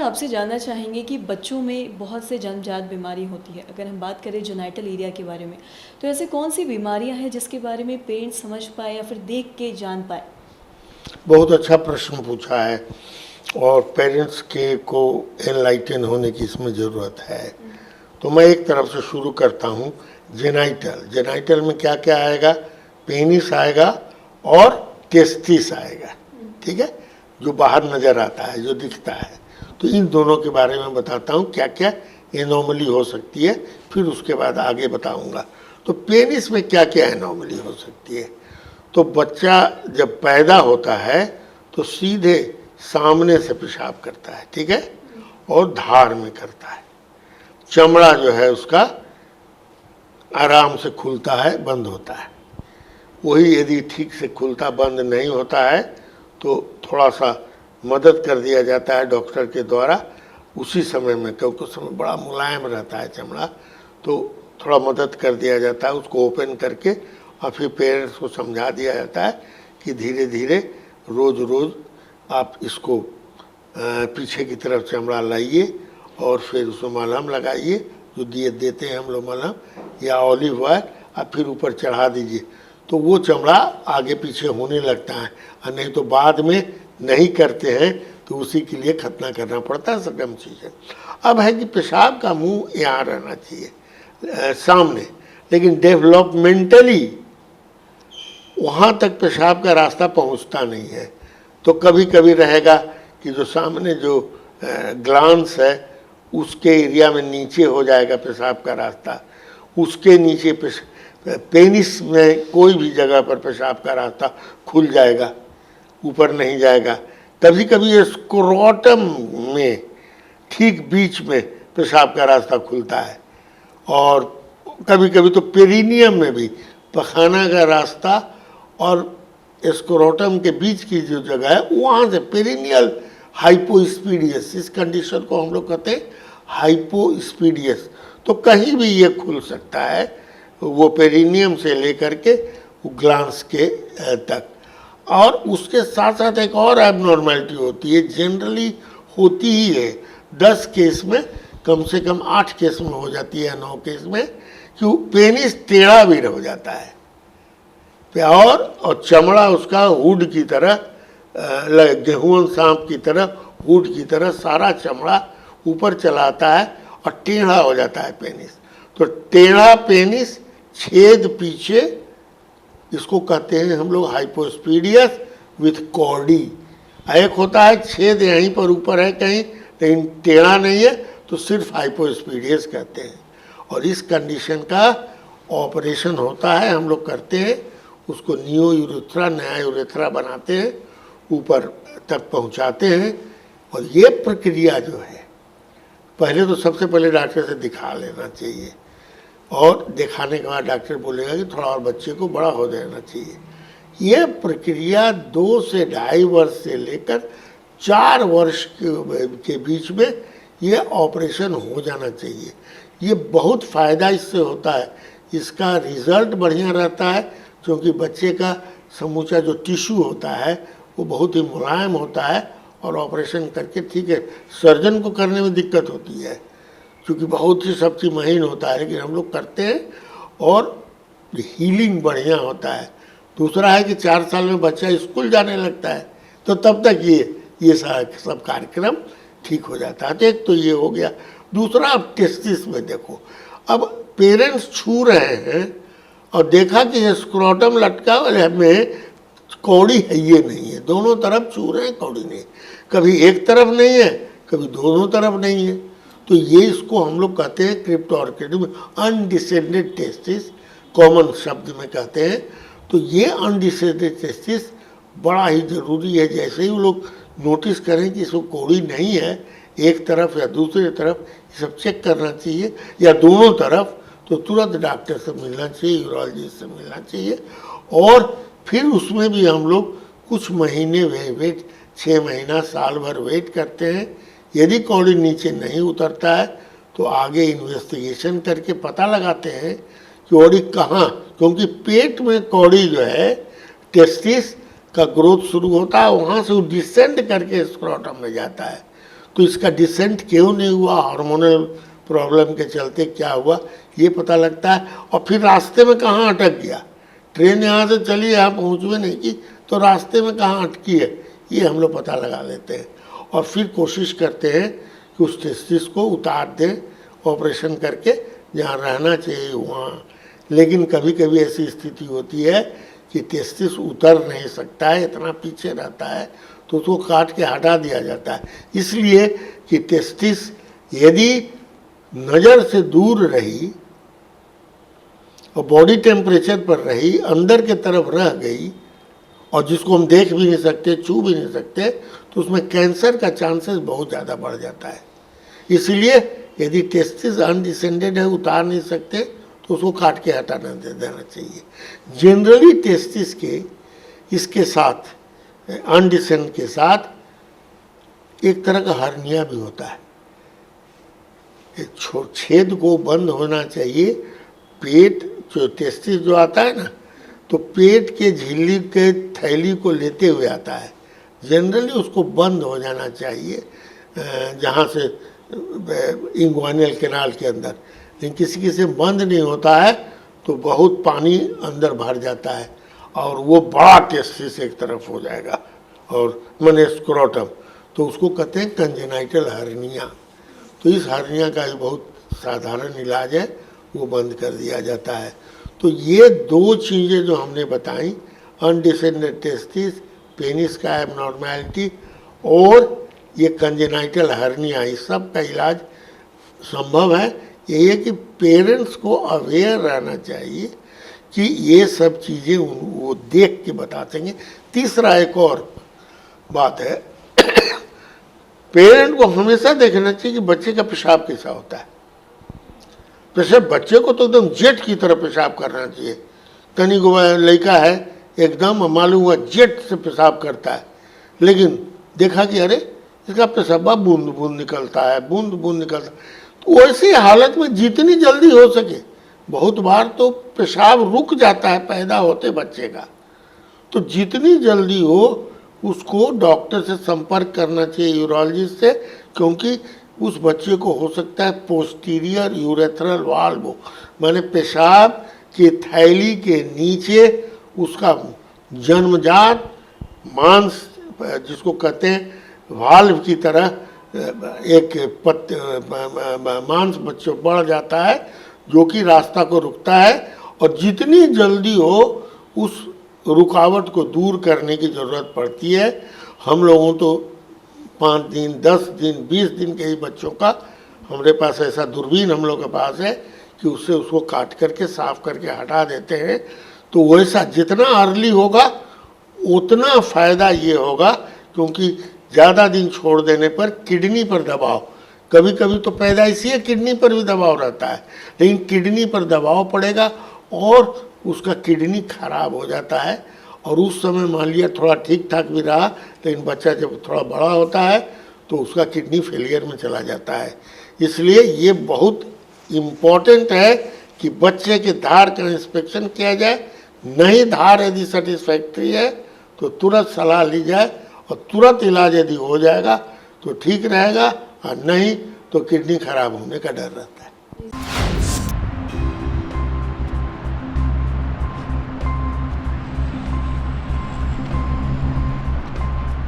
आपसे जानना चाहेंगे कि बच्चों में बहुत से जन्मजात बीमारी होती है। अगर हम बात करें जेनिटल एरिया के बारे में, तो ऐसे कौन सी बीमारियां हैं जिसके बारे में पेरेंट्स समझ पाए या फिर देख के जान पाए? बहुत अच्छा प्रश्न पूछा है और पेरेंट्स के को एनलाइटन होने की इसमें ज़रूरत है। तो मैं एक तरफ से शुरू करता हूँ। जेनाइटल में क्या क्या आएगा? पेनिस आएगा और टेस्टिस आएगा, ठीक है, जो बाहर नज़र आता है, जो दिखता है। तो इन दोनों के बारे में बताता हूँ क्या क्या एनोमली हो सकती है, फिर उसके बाद आगे बताऊँगा। तो पेनिस में क्या क्या एनोमली हो सकती है? तो बच्चा जब पैदा होता है तो सीधे सामने से पेशाब करता है, ठीक है, और धार में करता है। चमड़ा जो है उसका आराम से खुलता है, बंद होता है। वही यदि ठीक से खुलता बंद नहीं होता है तो थोड़ा सा मदद कर दिया जाता है डॉक्टर के द्वारा उसी समय में, क्योंकि उस समय बड़ा मुलायम रहता है चमड़ा, तो थोड़ा मदद कर दिया जाता है उसको ओपन करके, और फिर पेरेंट्स को समझा दिया जाता है कि धीरे धीरे रोज़ रोज़ आप इसको पीछे की तरफ चमड़ा लाइए और फिर उसमें मलहम लगाइए, जो देते हैं हम लोग मलहम, या ऑलिव ऑयल, और फिर ऊपर चढ़ा दीजिए, तो वो चमड़ा आगे पीछे होने लगता है। और नहीं तो बाद में नहीं करते हैं तो उसी के लिए खतना करना पड़ता है, सकम चीज़ें। अब है कि पेशाब का मुंह यहाँ रहना चाहिए सामने, लेकिन डेवलपमेंटली वहाँ तक पेशाब का रास्ता पहुँचता नहीं है। तो कभी कभी रहेगा कि जो सामने जो ग्लांस है उसके एरिया में नीचे हो जाएगा पेशाब का रास्ता, उसके नीचे पेनिस में कोई भी जगह पर पेशाब का रास्ता खुल जाएगा, ऊपर नहीं जाएगा। कभी कभी स्क्रोटम में ठीक बीच में पेशाब का रास्ता खुलता है, और कभी कभी तो पेरिनियम में भी पखाना का रास्ता और स्क्रोटम के बीच की जो जगह है वहाँ से पेरिनियल हाइपोस्पीडियस, इस कंडीशन को हम लोग कहते हैं हाइपोस्पीडियस। तो कहीं भी ये खुल सकता है, वो पेरिनियम से लेकर के ग्लांस के तक। और उसके साथ साथ एक और एबनॉर्मेलिटी होती है, जनरली होती ही है 10 केस में, कम से कम 8 केस में हो जाती है, 9 केस में, कि पेनिस टेढ़ा भी हो जाता है और चमड़ा उसका हुड की तरह, गेहूं सांप की तरह हुड की तरह सारा चमड़ा ऊपर चलाता है और टेढ़ा हो जाता है पेनिस। तो टेढ़ा पेनिस, छेद पीछे, इसको कहते हैं हम लोग हाइपोस्पीडियस विथ कॉर्डी। एक होता है छेद यहीं पर ऊपर है कहीं लेकिन टेढ़ा नहीं है, तो सिर्फ हाइपोस्पीडियस कहते हैं। और इस कंडीशन का ऑपरेशन होता है, हम लोग करते हैं उसको, न्यू यूरेथ्रा, नया यूरेथ्रा बनाते हैं, ऊपर तक पहुंचाते हैं। और ये प्रक्रिया जो है, पहले तो सबसे पहले डॉक्टर से दिखा लेना चाहिए, और दिखाने के बाद डॉक्टर बोलेगा कि थोड़ा और बच्चे को बड़ा हो जाना चाहिए। ये प्रक्रिया 2 से 2.5 वर्ष से लेकर 4 वर्ष के बीच में ये ऑपरेशन हो जाना चाहिए। ये बहुत फ़ायदा इससे होता है, इसका रिज़ल्ट बढ़िया रहता है, क्योंकि बच्चे का समूचा जो टिश्यू होता है वो बहुत ही मुलायम होता है, और ऑपरेशन करके, ठीक है, सर्जन को करने में दिक्कत होती है क्योंकि बहुत ही सब चीज़ महीन होता है, लेकिन हम लोग करते हैं और हीलिंग बढ़िया होता है। दूसरा है कि 4 साल में बच्चा स्कूल जाने लगता है, तो तब तक ये सब कार्यक्रम ठीक हो जाता है। तो एक तो ये हो गया। दूसरा, अब टेस्टिस में देखो, अब पेरेंट्स छू रहे हैं और देखा कि स्क्रोटम लटका में कौड़ी है, ये नहीं है, दोनों तरफ छू रहे हैं, कौड़ी नहीं, कभी एक तरफ नहीं है, कभी दोनों तरफ नहीं है। तो ये इसको हम लोग कहते हैं क्रिप्टोऑर्किडी में अनडिसेंडेड टेस्टिस, कॉमन शब्द में कहते हैं। तो ये अनडिसेंडेड टेस्टिस बड़ा ही ज़रूरी है। जैसे ही वो लोग नोटिस करें कि इसको कौड़ी नहीं है, एक तरफ या दूसरी तरफ, ये सब चेक करना चाहिए, या दोनों तरफ, तो तुरंत डॉक्टर से मिलना चाहिए, यूरोलॉजिस्ट से मिलना चाहिए। और फिर उसमें भी हम लोग कुछ महीने वेट 6 महीना, साल भर वेट करते हैं। यदि कौड़ी नीचे नहीं उतरता है तो आगे इन्वेस्टिगेशन करके पता लगाते हैं कि कौड़ी कहाँ, क्योंकि पेट में कौड़ी जो है, टेस्टिस का ग्रोथ शुरू होता है, वहाँ से वो डिसेंड करके स्क्रोटम में जाता है। तो इसका डिसेंट क्यों नहीं हुआ, हार्मोनल प्रॉब्लम के चलते क्या हुआ, ये पता लगता है। और फिर रास्ते में कहाँ अटक गया, ट्रेन यहाँ से चली, यहाँ पहुँच भी नहीं की, तो रास्ते में कहाँ अटकी है, ये हम लोग पता लगा लेते हैं। और फिर कोशिश करते हैं कि उस टेस्टिस को उतार दें ऑपरेशन करके, जहाँ रहना चाहिए वहाँ। लेकिन कभी कभी ऐसी स्थिति होती है कि टेस्टिस उतर नहीं सकता है, इतना पीछे रहता है, तो उसको काट के हटा दिया जाता है। इसलिए कि टेस्टिस यदि नज़र से दूर रही और बॉडी टेम्परेचर पर रही, अंदर के तरफ रह गई, और जिसको हम देख भी नहीं सकते, छू भी नहीं सकते, तो उसमें कैंसर का चांसेस बहुत ज़्यादा बढ़ जाता है। इसलिए यदि टेस्टिस अनडिसेंडेड है, उतार नहीं सकते, तो उसको काट के हटाना दे देना चाहिए। जनरली टेस्टिस के इसके साथ अनडिसेंड के साथ एक तरह का हर्निया भी होता है। छेद को बंद होना चाहिए, पेट जो टेस्टिस जो आता है ना, तो पेट के झिल्ली के थैली को लेते हुए आता है। जनरली उसको बंद हो जाना चाहिए, जहाँ से इंग्वानियल कैनाल के अंदर। लेकिन किसी किसी में बंद नहीं होता है, तो बहुत पानी अंदर भर जाता है और वो बड़ा टेस्टिस एक तरफ हो जाएगा, और माने स्क्रोटम, तो उसको कहते हैं कंजेनाइटल हर्निया। तो इस हर्निया का बहुत साधारण इलाज है, वो बंद कर दिया जाता है। तो ये दो चीज़ें जो हमने बताई, अनडिसेंडेड टेस्टिस, पेनिस का एबनॉर्मैलिटी और ये कंजेनाइटल हर्निया, इस सब का इलाज संभव है। ये है कि पेरेंट्स को अवेयर रहना चाहिए कि ये सब चीज़ें वो देख के बता सकें। तीसरा एक और बात है, पेरेंट को हमेशा देखना चाहिए कि बच्चे का पेशाब कैसा होता है। पेशाब बच्चे को तो एकदम जेट की तरह पेशाब करना चाहिए। तनी को लड़का है एकदम मालूम हुआ जेट से पेशाब करता है, लेकिन देखा कि अरे इसका पेशाब बूंद बूंद निकलता है, बूंद बूंद निकलता है। तो वैसी हालत में जितनी जल्दी हो सके, बहुत बार तो पेशाब रुक जाता है पैदा होते बच्चे का, तो जितनी जल्दी हो उसको डॉक्टर से संपर्क करना चाहिए, यूरोलॉजिस्ट से, क्योंकि उस बच्चे को हो सकता है पोस्टीरियर यूरेथ्रल वाल्व, माने पेशाब की थैली के नीचे उसका जन्मजात मांस, जिसको कहते हैं वाल्व की तरह एक मांस बच्चे बढ़ जाता है, जो कि रास्ता को रुकता है। और जितनी जल्दी हो उस रुकावट को दूर करने की ज़रूरत पड़ती है। हम लोगों तो 5 दिन, 10 दिन, 20 दिन के ही बच्चों का हमारे पास ऐसा दूरबीन हम लोग के पास है कि उससे उसको काट करके साफ करके हटा देते हैं। तो वैसा जितना अर्ली होगा उतना फ़ायदा ये होगा, क्योंकि ज़्यादा दिन छोड़ देने पर किडनी पर दबाव, कभी कभी तो पैदाइशी है किडनी पर भी दबाव रहता है, लेकिन किडनी पर दबाव पड़ेगा और उसका किडनी खराब हो जाता है। और उस समय मान लिया थोड़ा ठीक ठाक भी रहा, लेकिन बच्चा जब थोड़ा बड़ा होता है तो उसका किडनी फेलियर में चला जाता है। इसलिए ये बहुत इम्पोर्टेंट है कि बच्चे के धार का इंस्पेक्शन किया जाए। नहीं धार यदि सेटिस्फैक्ट्री है तो तुरंत सलाह ली जाए, और तुरंत इलाज यदि हो जाएगा तो ठीक रहेगा, और नहीं तो किडनी खराब होने का डर रहता है।